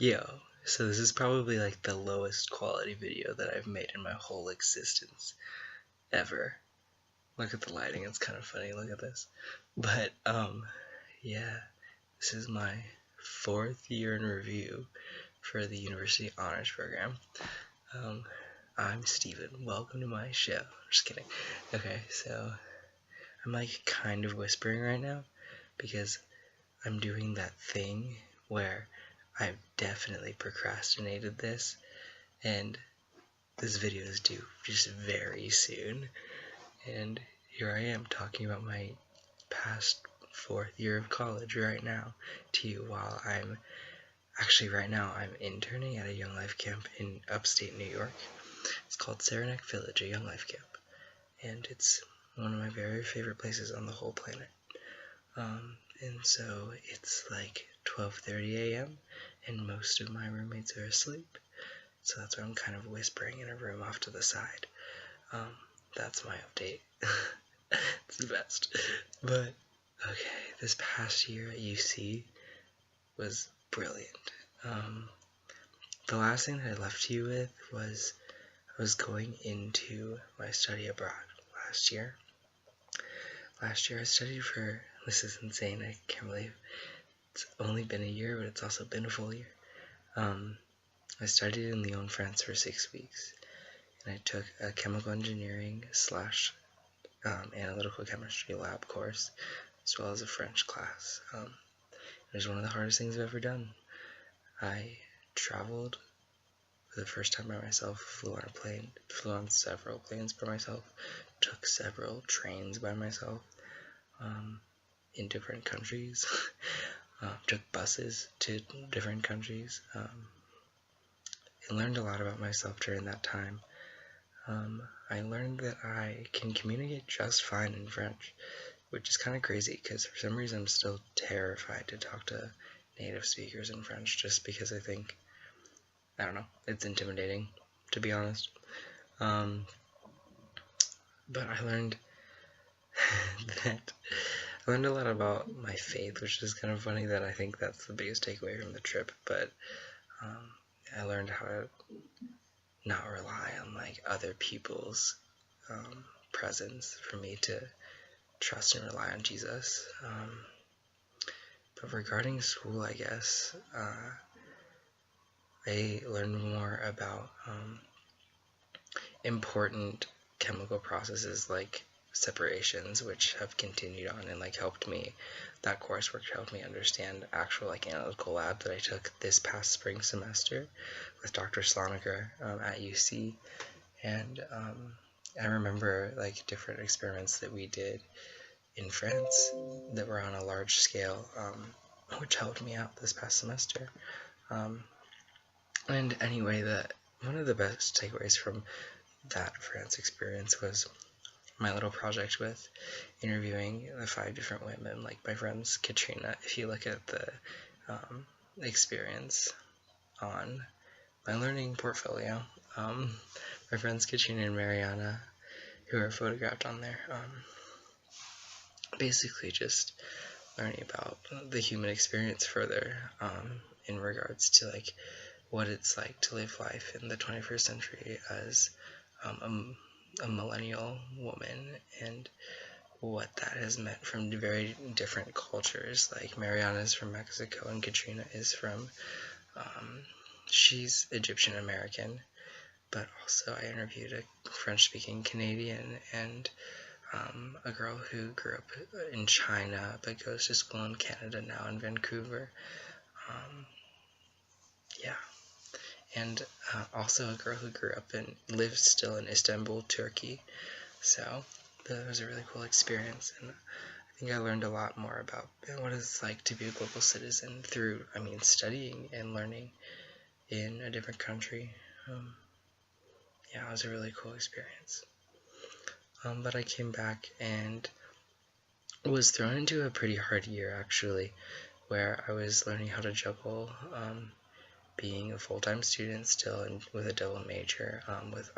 Yo, so this is probably like the lowest quality video that I've made in my whole existence ever. Look at the lighting, it's kind of funny, look at this. But, yeah, this is my 4th year in review for the University Honors Program. I'm Steven, welcome to my show. Just kidding. Okay, so I'm like kind of whispering right now because I'm doing that thing where I've definitely procrastinated this, and this video is due just very soon. And here I am talking about my past 4th year of college right now to you while I'm interning at a Young Life camp in upstate New York. It's called Saranac Village, a Young Life camp, and it's one of my very favorite places on the whole planet. And so it's like 12:30 a.m. and most of my roommates are asleep, so that's why I'm kind of whispering in a room off to the side. That's my update. It's the best. But okay, this past year at UC was brilliant. The last thing that I left you with was I was going into my study abroad last year. Last year I studied for, this is insane, I can't believe it's only been a year, but it's also been a full year. I studied in Lyon, France for 6 weeks, and I took a chemical engineering / analytical chemistry lab course, as well as a French class. It was one of the hardest things I've ever done. I traveled for the first time by myself, flew on several planes by myself, took several trains by myself, in different countries, took buses to different countries, I learned a lot about myself during that time. I learned that I can communicate just fine in French, which is kind of crazy because for some reason I'm still terrified to talk to native speakers in French just because I think, I don't know, it's intimidating, to be honest. But I learned I learned a lot about my faith, which is kind of funny that I think that's the biggest takeaway from the trip, but I learned how to not rely on like other people's presence for me to trust and rely on Jesus. But regarding school, I guess, I learned more about important chemical processes like separations, which have continued on and like helped me, that coursework helped me understand actual like analytical lab that I took this past spring semester with Dr. Sloniker at UC. And I remember like different experiments that we did in France that were on a large scale, which helped me out this past semester. And anyway, one of the best takeaways from that France experience was my little project with interviewing the 5 different women, like my friends Katrina. If you look at the experience on my learning portfolio, my friends Katrina and Mariana, who are photographed on there, basically just learning about the human experience further, in regards to like what it's like to live life in the 21st century as a millennial woman, and what that has meant from very different cultures. Like Mariana is from Mexico and Katrina is from, she's Egyptian American, but also I interviewed a French-speaking Canadian and a girl who grew up in China but goes to school in Canada now in Vancouver. Yeah. And also a girl who grew up and lives still in Istanbul, Turkey. So that was a really cool experience, and I think I learned a lot more about what it's like to be a global citizen through, studying and learning in a different country. Yeah, it was a really cool experience. But I came back and was thrown into a pretty hard year, actually, where I was learning how to juggle being a full-time student still and with a double major, with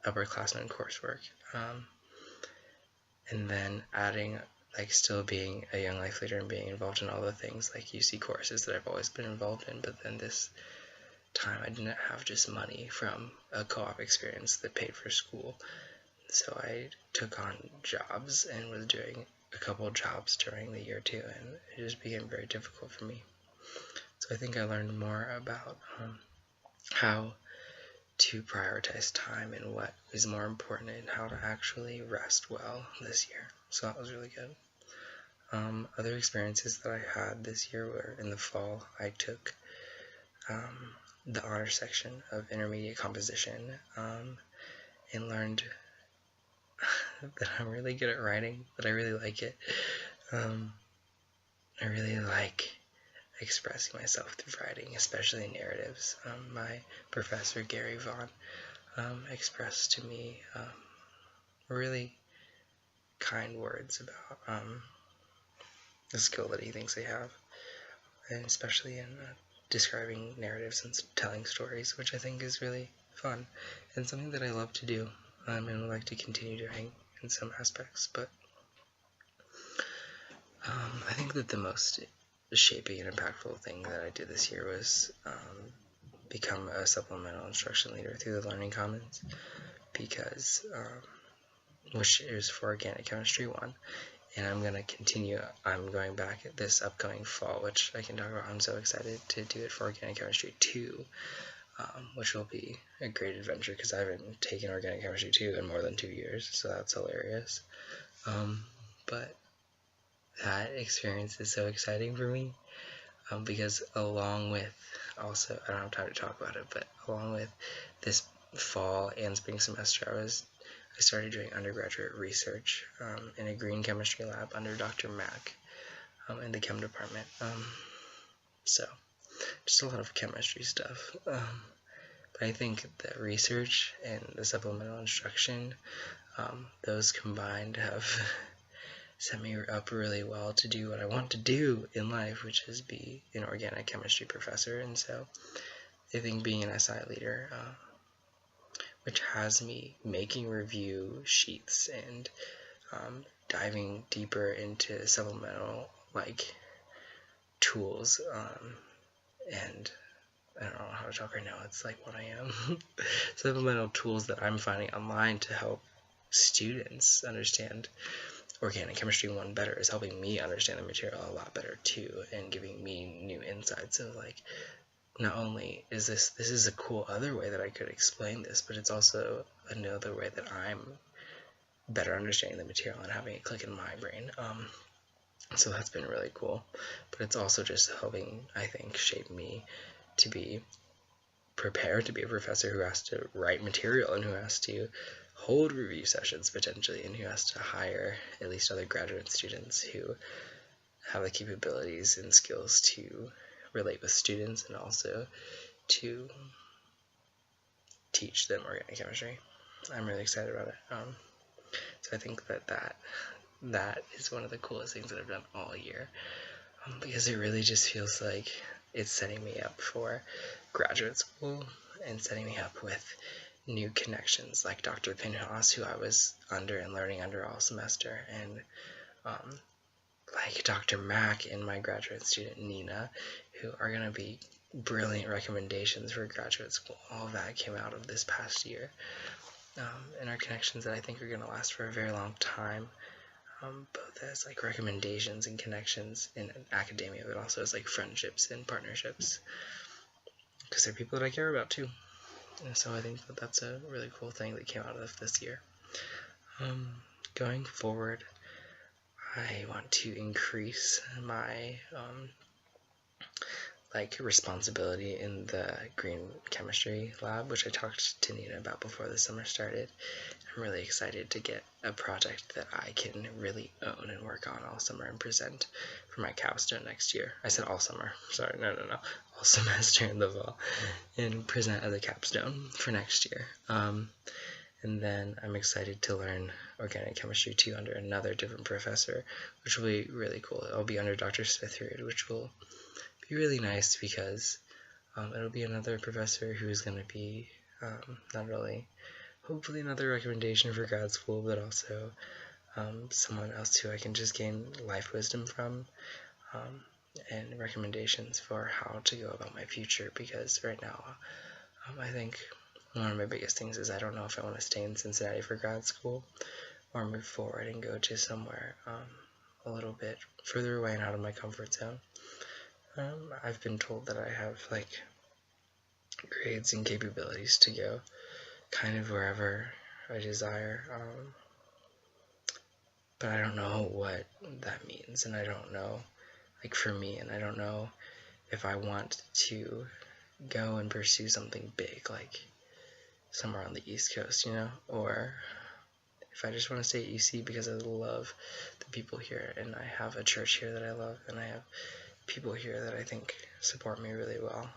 upperclassmen coursework, and then adding like still being a Young Life leader and being involved in all the things like UC courses that I've always been involved in, but then this time I didn't have just money from a co-op experience that paid for school. So I took on jobs and was doing a couple jobs during the year too, and it just became very difficult for me. So I think I learned more about how to prioritize time and what is more important and how to actually rest well this year. So that was really good. Other experiences that I had this year were in the fall. I took the honor section of intermediate composition and learned that I'm really good at writing, that I really like it. I really like expressing myself through writing, especially narratives. My professor, Gary Vaughn, expressed to me really kind words about the skill that he thinks I have, and especially in describing narratives and telling stories, which I think is really fun and something that I love to do and would like to continue doing in some aspects. But I think that the most shaping and impactful thing that I did this year was become a supplemental instruction leader through the Learning Commons, because which is for Organic Chemistry 1, and I'm going to continue. I'm going back at this upcoming fall, which I can talk about. I'm so excited to do it for Organic Chemistry 2, which will be a great adventure because I haven't taken Organic Chemistry 2 in more than 2 years, so that's hilarious. But that experience is so exciting for me, because along with, also, I don't have time to talk about it, but along with this fall and spring semester, I started doing undergraduate research in a green chemistry lab under Dr. Mack in the chem department. So just a lot of chemistry stuff. But I think the research and the supplemental instruction, those combined have set me up really well to do what I want to do in life, which is be an organic chemistry professor. And so I think being an SI leader, which has me making review sheets and diving deeper into supplemental tools, and I don't know how to talk right now, it's like 1 a.m. Supplemental tools that I'm finding online to help students understand Organic Chemistry 1 better is helping me understand the material a lot better too, and giving me new insights of not only is this is a cool other way that I could explain this, but it's also another way that I'm better understanding the material and having it click in my brain. So that's been really cool. But it's also just helping, I think, shape me to be prepared to be a professor who has to write material and who has to hold review sessions potentially, and who has to hire at least other graduate students who have the capabilities and skills to relate with students and also to teach them organic chemistry. I'm really excited about it. So I think that is one of the coolest things that I've done all year, because it really just feels like it's setting me up for graduate school and setting me up with new connections like Dr. Pinhas, who I was under and learning under all semester, and like Dr. Mack and my graduate student Nina, who are going to be brilliant recommendations for graduate school. All of that came out of this past year, and are connections that I think are going to last for a very long time, both as recommendations and connections in academia, but also as friendships and partnerships, because they're people that I care about too. And so I think that that's a really cool thing that came out of this year. Going forward, I want to increase my responsibility in the green chemistry lab, which I talked to Nina about before the summer started. I'm really excited to get a project that I can really own and work on all summer and present for my capstone next year. I said all summer, sorry, no, all semester in the fall, and present as a capstone for next year. And then I'm excited to learn Organic Chemistry 2 under another different professor, which will be really cool. I'll be under Dr. Smithfield, which will be really nice because it'll be another professor who's going to be not only hopefully another recommendation for grad school, but also someone else who I can just gain life wisdom from, and recommendations for how to go about my future, because right now, I think one of my biggest things is I don't know if I want to stay in Cincinnati for grad school or move forward and go to somewhere a little bit further away and out of my comfort zone. I've been told that I have like grades and capabilities to go kind of wherever I desire, but I don't know what that means, and I don't know, like for me, and I don't know if I want to go and pursue something big, like somewhere on the East Coast, or if I just want to stay at UC because I love the people here, and I have a church here that I love, and I have people here that I think support me really well,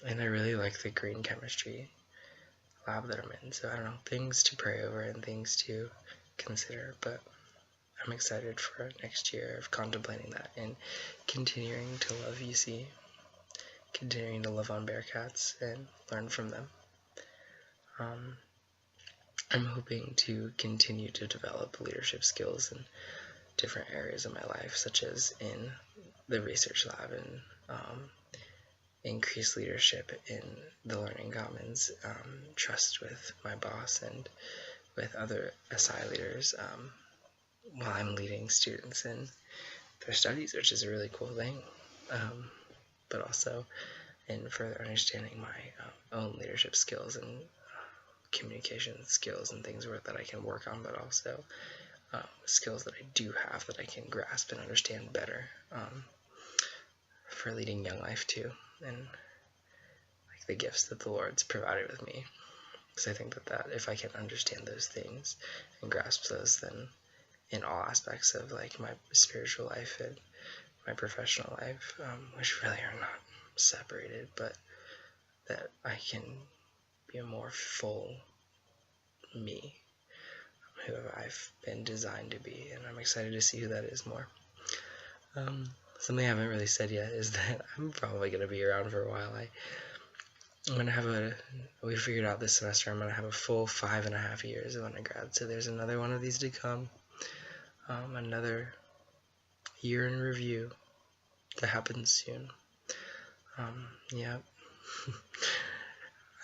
and I really like the green chemistry lab that I'm in, so I don't know, things to pray over and things to consider, but I'm excited for next year of contemplating that and continuing to love UC, continuing to love on Bearcats and learn from them. I'm hoping to continue to develop leadership skills in different areas of my life, such as in the research lab, and increase leadership in the Learning Commons, trust with my boss and with other SI leaders while I'm leading students in their studies, which is a really cool thing, but also in further understanding my own leadership skills and communication skills and things that I can work on, but also skills that I do have that I can grasp and understand better for leading Young Life too, and like the gifts that the Lord's provided with me, because I think that if I can understand those things and grasp those, then in all aspects of like my spiritual life and my professional life, which really are not separated, but that I can be a more full me, who I've been designed to be, and I'm excited to see who that is more. Something I haven't really said yet is that I'm probably going to be around for a while. I'm going to have we figured out this semester, I'm going to have a full 5.5 years of undergrad, so there's another one of these to come, another year in review that happens soon. Yeah.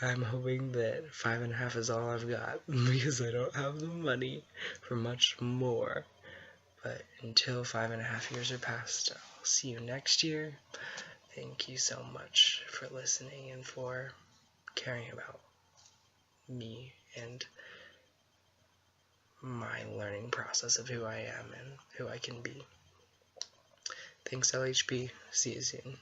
I'm hoping that 5.5 is all I've got, because I don't have the money for much more. But until 5.5 years are past, I'll see you next year. Thank you so much for listening and for caring about me and my learning process of who I am and who I can be. Thanks, LHP. See you soon.